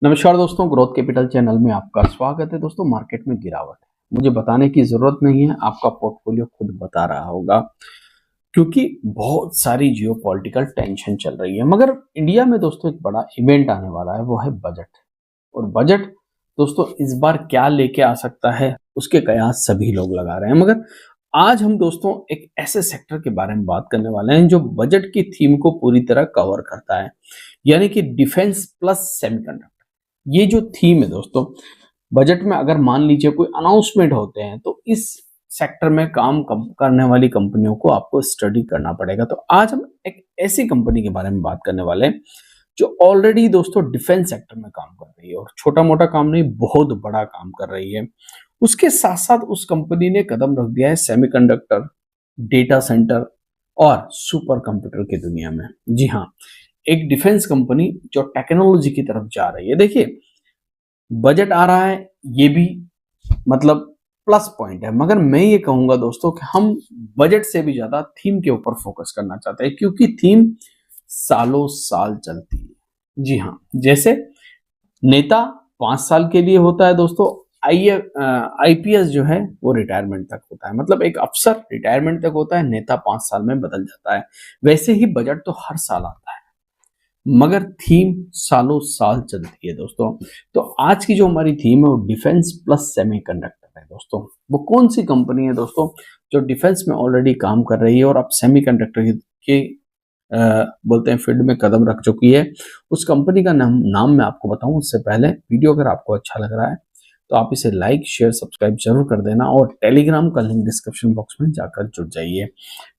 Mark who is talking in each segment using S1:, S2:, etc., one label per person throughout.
S1: नमस्कार दोस्तों, growth capital channel में आपका स्वागत है। दोस्तों, मार्केट में गिरावट है, मुझे बताने की जरूरत नहीं है, आपका पोर्टफोलियो खुद बता रहा होगा क्योंकि बहुत सारी जियोपॉलिटिकल टेंशन चल रही है। मगर इंडिया में दोस्तों एक बड़ा इवेंट आने वाला है, वो है बजट। और बजट दोस्तों इस बार क्या लेके आ सकता है, उसके कयास सभी लोग लगा रहे हैं। मगर आज हम दोस्तों एक ऐसे सेक्टर के बारे में बात करने वाले हैं जो बजट की थीम को पूरी तरह कवर करता है, यानी कि डिफेंस प्लस सेमीकंडक्टर। ये जो थीम है दोस्तों, बजट में अगर मान लीजिए कोई अनाउंसमेंट होते हैं तो इस सेक्टर में काम करने वाली कंपनियों को आपको स्टडी करना पड़ेगा। तो आज हम एक ऐसी कंपनी के बारे में बात करने वाले हैं जो ऑलरेडी दोस्तों डिफेंस सेक्टर में काम कर रही है, और छोटा मोटा काम नहीं, बहुत बड़ा काम कर रही है। उसके साथ साथ उस कंपनी ने कदम रख दिया है सेमीकंडक्टर, डेटा सेंटर और सुपर कंप्यूटर की दुनिया में। जी हाँ, एक डिफेंस कंपनी जो टेक्नोलॉजी की तरफ जा रही है। देखिए, बजट आ रहा है, ये भी मतलब प्लस पॉइंट है, मगर मैं ये कहूंगा दोस्तों कि हम बजट से भी ज्यादा थीम के ऊपर फोकस करना चाहते हैं, क्योंकि थीम सालों साल चलती है। जी हाँ, जैसे नेता 5 साल के लिए होता है दोस्तों, आईपीएस जो है वो रिटायरमेंट तक होता है, मतलब एक अफसर रिटायरमेंट तक होता है, नेता 5 साल में बदल जाता है। वैसे ही बजट तो हर साल आता है, मगर थीम सालों साल चलती है दोस्तों। तो आज की जो हमारी थीम है वो डिफेंस प्लस सेमीकंडक्टर है दोस्तों। वो कौन सी कंपनी है दोस्तों जो डिफेंस में ऑलरेडी काम कर रही है और अब सेमीकंडक्टर के बोलते हैं फील्ड में कदम रख चुकी है। उस कंपनी का नाम मैं आपको बताऊं उससे पहले, वीडियो अगर आपको अच्छा लग रहा है तो आप इसे लाइक शेयर सब्सक्राइब जरूर कर देना, और टेलीग्राम का लिंक डिस्क्रिप्शन बॉक्स में जाकर जुड़ जाइए।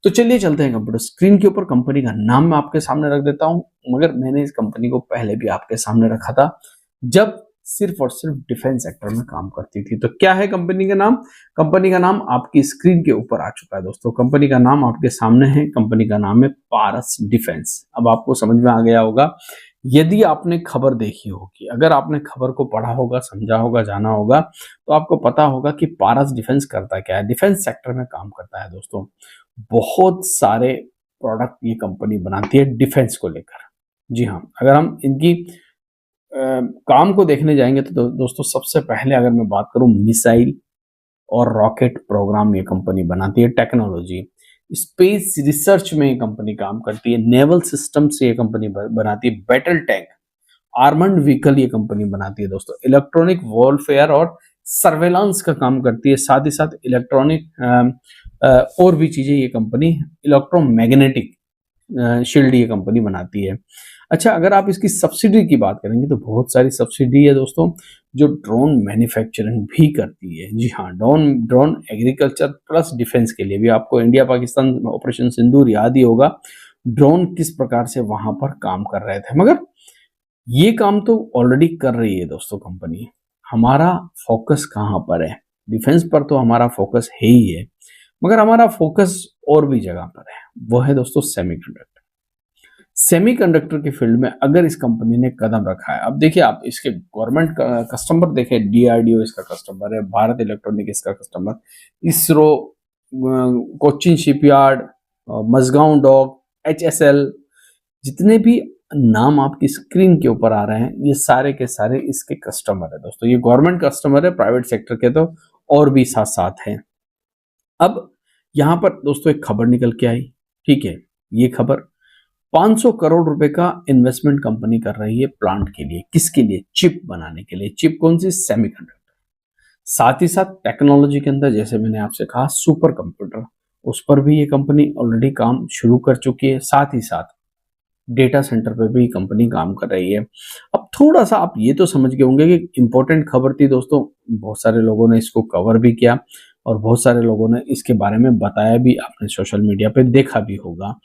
S1: तो चलिए चलते हैं कंप्यूटर स्क्रीन के ऊपर। कंपनी का नाम मैं आपके सामने रख देता हूं, मगर मैंने इस कंपनी को पहले भी आपके सामने रखा था जब सिर्फ और सिर्फ डिफेंस सेक्टर में काम करती थी। तो क्या है कंपनी का नाम? कंपनी का नाम आपकी स्क्रीन के ऊपर आ चुका है दोस्तों। कंपनी का नाम आपके सामने है, कंपनी का नाम है पारस डिफेंस। अब आपको समझ में आ गया होगा, यदि आपने खबर देखी होगी, अगर आपने खबर को पढ़ा होगा, समझा होगा, जाना होगा, तो आपको पता होगा कि पारस डिफेंस करता क्या है। डिफेंस सेक्टर में काम करता है दोस्तों। बहुत सारे प्रोडक्ट ये कंपनी बनाती है डिफेंस को लेकर। जी हाँ, अगर हम इनकी काम को देखने जाएंगे तो दोस्तों सबसे पहले अगर मैं बात करूं, मिसाइल और रॉकेट प्रोग्राम ये कंपनी बनाती है। टेक्नोलॉजी, स्पेस रिसर्च में ये कंपनी काम करती है। नेवल सिस्टम से ये कंपनी बनाती है। बैटल टैंक, आर्मर्ड व्हीकल ये कंपनी बनाती है दोस्तों। इलेक्ट्रॉनिक वॉरफेयर और सर्वेलांस का काम करती है। साथ ही साथ इलेक्ट्रॉनिक और भी चीजें ये कंपनी, इलेक्ट्रोमैग्नेटिक शील्ड ये कंपनी बनाती है। अच्छा, अगर आप इसकी सब्सिडी की बात करेंगे तो बहुत सारी सब्सिडी है दोस्तों, जो ड्रोन मैन्युफैक्चरिंग भी करती है। जी हाँ, ड्रोन एग्रीकल्चर प्लस डिफेंस के लिए भी आपको इंडिया पाकिस्तान ऑपरेशन सिंदूर याद ही होगा, ड्रोन किस प्रकार से वहां पर काम कर रहे थे। मगर ये काम तो ऑलरेडी कर रही है दोस्तों कंपनी। हमारा फोकस कहाँ पर है? डिफेंस पर तो हमारा फोकस है ही है, मगर हमारा फोकस और भी जगह पर है, वो है दोस्तों सेमीकंडक्टर। सेमीकंडक्टर की फील्ड में अगर इस कंपनी ने कदम रखा है, अब देखिए आप इसके गवर्नमेंट कस्टमर देखे, डीआरडीओ इसका कस्टमर है, भारत इलेक्ट्रॉनिक इसका customer, ISRO, Cochin shipyard, Mazagon dock, HSL, जितने भी नाम आपकी स्क्रीन के ऊपर आ रहे हैं ये सारे के सारे इसके कस्टमर है दोस्तों। ये गवर्नमेंट कस्टमर है, प्राइवेट सेक्टर के तो और भी साथ साथ हैं। अब यहां पर दोस्तों एक खबर निकल के आई, ठीक है, ये खबर 500 करोड़ रुपए का इन्वेस्टमेंट कंपनी कर रही है प्लांट के लिए। किसके लिए? चिप बनाने के लिए। चिप कौन सी? सेमीकंडक्टर। साथ ही साथ टेक्नोलॉजी के अंदर, जैसे मैंने आपसे कहा, सुपर कंप्यूटर, उस पर भी ये कंपनी ऑलरेडी काम शुरू कर चुकी है। साथ ही साथ डेटा सेंटर पे भी कंपनी काम कर रही है। अब थोड़ा सा आप ये तो समझ गए होंगे कि इंपॉर्टेंट खबर थी दोस्तों, बहुत सारे लोगों ने इसको कवर भी किया और बहुत सारे लोगों ने इसके बारे में बताया भी, आपने सोशल मीडिया पे देखा भी होगा।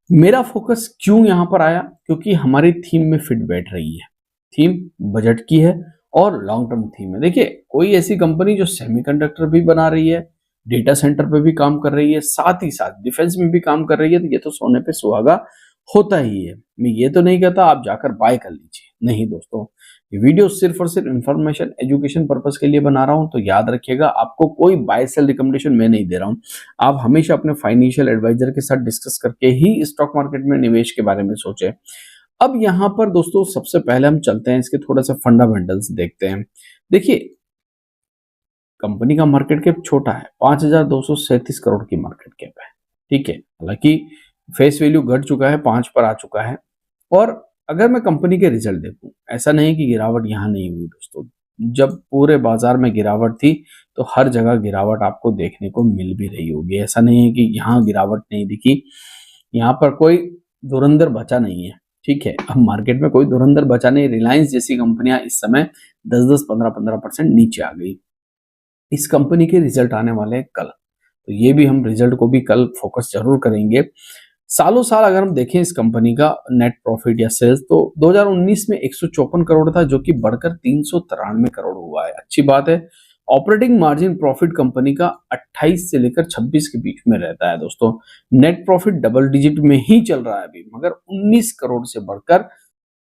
S1: मेरा फोकस क्यों यहां पर आया? क्योंकि हमारी थीम में फिट बैठ रही है। थीम बजट की है और लॉन्ग टर्म थीम है। देखिए, कोई ऐसी कंपनी जो सेमीकंडक्टर भी बना रही है, डेटा सेंटर पे भी काम कर रही है, साथ ही साथ डिफेंस में भी काम कर रही है, तो ये तो सोने पे सुहागा होता ही है। मैं ये तो नहीं कहता आप जाकर बाय कर लीजिए, नहीं दोस्तों, ये वीडियो सिर्फ और सिर्फ इंफॉर्मेशन एजुकेशन पर्पस के लिए बना रहा हूं, तो याद रखिएगा, आपको कोई बाय सेल रिकमेंडेशन मैं नहीं दे रहा हूं। आप हमेशा अपने फाइनेंशियल एडवाइजर के साथ डिस्कस करके ही स्टॉक मार्केट में निवेश के बारे में सोचें। अब यहाँ पर दोस्तों सबसे पहले हम चलते हैं इसके थोड़ा सा फंडामेंटल्स देखते हैं। देखिए, कंपनी का मार्केट कैप छोटा है, 5,237 करोड़ की मार्केट कैप है। ठीक है, हालांकि फेस वैल्यू घट चुका है, 5 पर आ चुका है। और अगर मैं कंपनी के रिजल्ट देखूं, ऐसा नहीं कि गिरावट यहाँ नहीं हुई दोस्तों। जब पूरे बाजार में गिरावट थी तो हर जगह गिरावट आपको देखने को मिल भी रही होगी। ऐसा नहीं है कि यहाँ गिरावट नहीं दिखी, यहाँ पर कोई धुरंधर बचा नहीं है। ठीक है, अब मार्केट में कोई धुरंधर बचा नहीं। रिलायंस जैसी कंपनियां इस समय 10-10, 15-15% नीचे आ गई। इस कंपनी के रिजल्ट आने वाले हैं कल, तो ये भी हम रिजल्ट को भी कल फोकस जरूर करेंगे। सालों साल अगर हम देखें इस कंपनी का नेट प्रॉफिट या सेल्स, तो 2019 में 154 करोड़ था, जो कि बढ़कर 393 करोड़ हुआ है। अच्छी बात है। ऑपरेटिंग मार्जिन प्रॉफिट कंपनी का 28 से लेकर 26 के बीच में रहता है दोस्तों। नेट प्रॉफिट डबल डिजिट में ही चल रहा है अभी, मगर 19 करोड़ से बढ़कर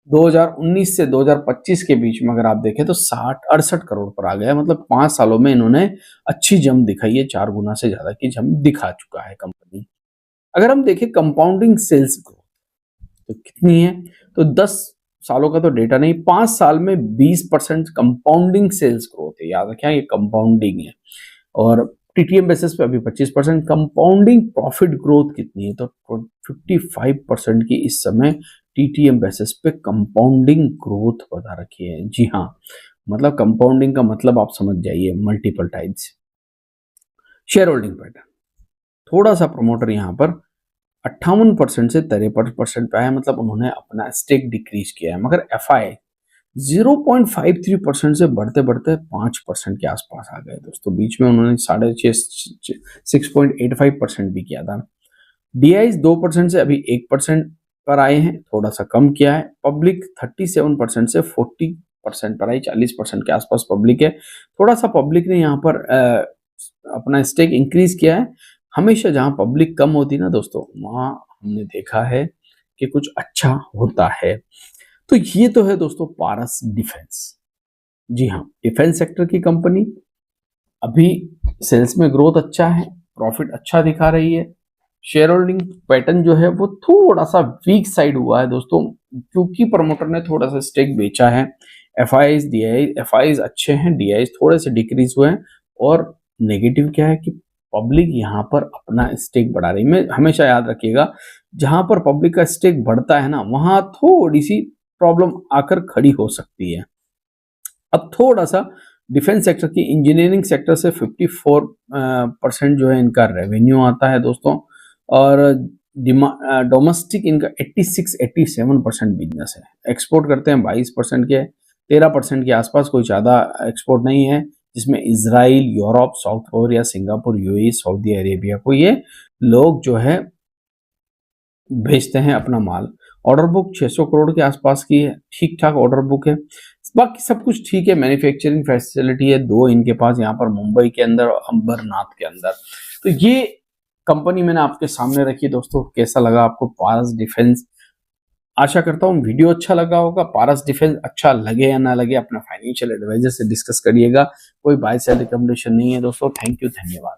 S1: 2019 से 2025 के बीच में अगर आप देखें तो 68 करोड़ पर आ गया। मतलब 5 सालों में इन्होंने अच्छी जंप दिखाई है, 4 गुना से ज्यादा की जंप दिखा चुका है कंपनी। अगर हम देखें कंपाउंडिंग सेल्स ग्रोथ तो कितनी है, तो 10 सालों का तो डेटा नहीं, 5 साल में 20% कंपाउंडिंग सेल्स ग्रोथ है। याद रखें, ये कंपाउंडिंग है। और टीटीएम बेसिस पे अभी 25%। कंपाउंडिंग प्रॉफिट ग्रोथ कितनी है, तो 55% की इस समय टीटीएम बेसिस पे कंपाउंडिंग ग्रोथ बता रखी है। जी हाँ, मतलब कंपाउंडिंग का मतलब आप समझ जाइए, multiple times. Share holding pattern, थोड़ा सा प्रमोटर यहाँ पर 58% से 53% पे आया, मतलब उन्होंने अपना स्टेक डिक्रीज किया है। मगर एफआई 0.53% से बढ़ते बढ़ते 5% के आसपास आ गए दोस्तों। बीच में उन्होंने 6.85% भी किया था। डीआईज 2% से अभी 1% पर आए हैं, थोड़ा सा कम किया है। पब्लिक 37% से 40% पर आई, 40% के आसपास पब्लिक है। थोड़ा सा पब्लिक ने यहाँ पर अपना स्टेक इंक्रीज किया है। हमेशा जहां पब्लिक कम होती ना दोस्तों, वहां हमने देखा है कि कुछ अच्छा होता है। तो ये तो है दोस्तों पारस डिफेंस। जी हाँ, डिफेंस सेक्टर की कंपनी अभी सेल्स में ग्रोथ अच्छा है, प्रॉफिट अच्छा दिखा रही है। शेयर होल्डिंग पैटर्न जो है वो थोड़ा सा वीक साइड हुआ है दोस्तों, क्योंकि प्रमोटर ने थोड़ा सा स्टेक बेचा है। एफआईज अच्छे हैं, डीआईज थोड़े से डिक्रीज हुए हैं। और नेगेटिव क्या है कि पब्लिक यहाँ पर अपना स्टेक बढ़ा रही है। मैं हमेशा याद रखिएगा, जहां पर पब्लिक का स्टेक बढ़ता है ना, वहां थोड़ी सी प्रॉब्लम आकर खड़ी हो सकती है। अब थोड़ा सा डिफेंस सेक्टर की, इंजीनियरिंग सेक्टर से 54% जो है इनका रेवेन्यू आता है दोस्तों। और डोमेस्टिक इनका 86-87% बिजनेस है। एक्सपोर्ट करते हैं 22% के, 13% के आसपास, कोई ज़्यादा एक्सपोर्ट नहीं है, जिसमें Israel, Europe, south Korea, Singapore, UAE, Saudi Arabia को ये लोग जो है भेजते हैं अपना माल। ऑर्डर बुक 600 करोड़ के आसपास की है, ठीक ठाक ऑर्डर बुक है। बाकी सब कुछ ठीक है। मैन्युफैक्चरिंग फैसिलिटी है 2 इनके पास, यहाँ पर मुंबई के अंदर और अंबरनाथ के अंदर। तो ये कंपनी मैंने आपके सामने रखी दोस्तों। कैसा लगा आपको पारस डिफेंस? आशा करता हूँ वीडियो अच्छा लगा होगा। पारस डिफेंस अच्छा लगे या ना लगे, अपना फाइनेंशियल एडवाइजर से डिस्कस करिएगा। कोई बाय सेल रिकमेंडेशन नहीं है दोस्तों। थैंक यू, धन्यवाद।